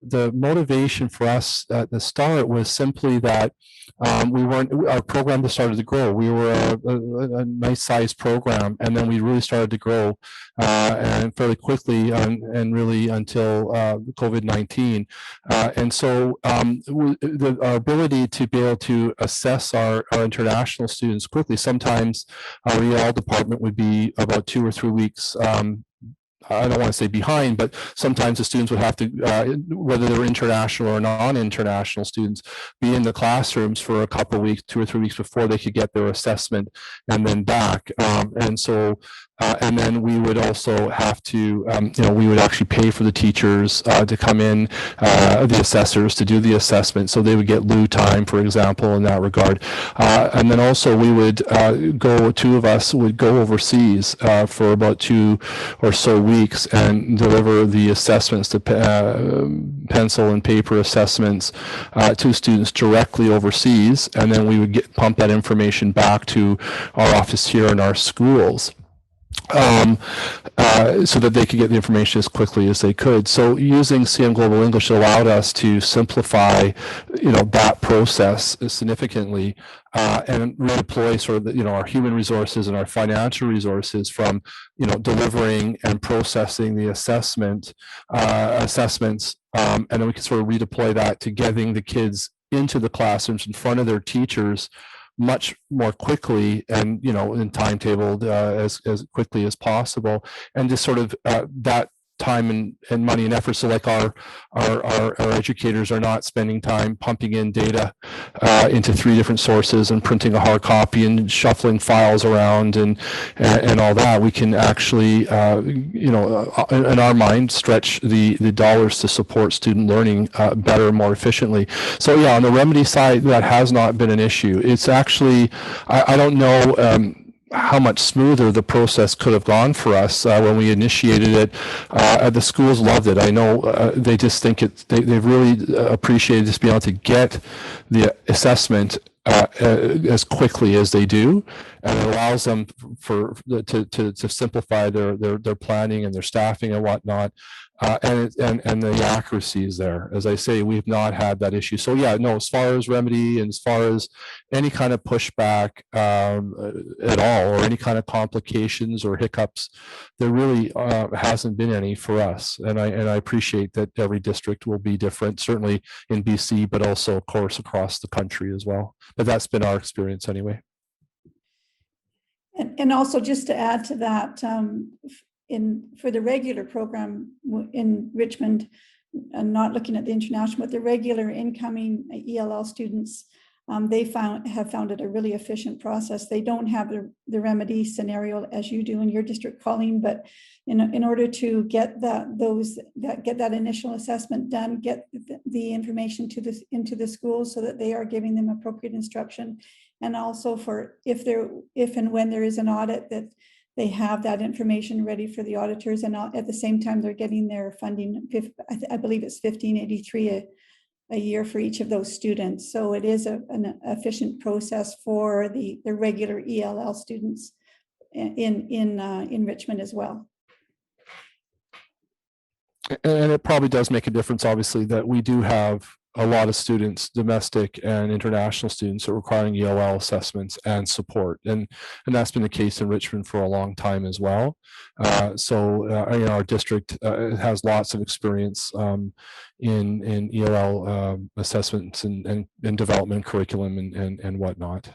the motivation for us at the start was simply that our program just started to grow. We were a nice sized program, and then we really started to grow and fairly quickly, and really until COVID-19. And so our ability to be able to assess our international students quickly, sometimes our EL department would be about 2 or 3 weeks, I don't want to say behind, but sometimes the students would have to, whether they're international or non-international students, be in the classrooms for a couple of weeks, 2 or 3 weeks before they could get their assessment and then back. And so, and then we would also have to, we would actually pay for the teachers to come in, the assessors to do the assessment. So they would get lieu time, for example, in that regard. And then also we would two of us would go overseas for about 2 or so weeks and deliver the assessments, to pencil and paper assessments to students directly overseas. And then we would pump that information back to our office here in our schools. So that they could get the information as quickly as they could. So using CM Global English allowed us to simplify, that process significantly, and redeploy sort of our human resources and our financial resources from delivering and processing the assessments, and then we can sort of redeploy that to getting the kids into the classrooms in front of their teachers much more quickly, and in timetabled as quickly as possible, and just sort of that time and money and effort. So like our educators are not spending time pumping in data into 3 different sources and printing a hard copy and shuffling files around and all that. We can actually in our mind stretch the dollars to support student learning better, more efficiently. So yeah, on the remedy side, that has not been an issue. It's actually, I don't know how much smoother the process could have gone for us when we initiated it. The schools loved it. I know they just think they really appreciated just being able to get the assessment as quickly as they do, and it allows them to simplify their planning and their staffing and whatnot. And the accuracy is there. As I say, we've not had that issue. So yeah, no, as far as remedy and as far as any kind of pushback at all, or any kind of complications or hiccups, there really hasn't been any for us. And I appreciate that every district will be different, certainly in BC, but also of course across the country as well. But that's been our experience anyway. And also just to add to that, for the regular program in Richmond, and not looking at the international, but the regular incoming ELL students, they have found it a really efficient process. They don't have the remedy scenario as you do in your district, Colleen, but in order to get that initial assessment done, get the information into the schools so that they are giving them appropriate instruction, and also for if and when there is an audit, that they have that information ready for the auditors, and at the same time they're getting their funding. I believe it's $15.83 a year for each of those students. So it is an efficient process for the regular ELL students in Richmond as well. And it probably does make a difference, obviously, that we do have a lot of students, domestic and international students, are requiring ELL assessments and support, and that's been the case in Richmond for a long time as well. So our district has lots of experience in ELL assessments and development curriculum and whatnot.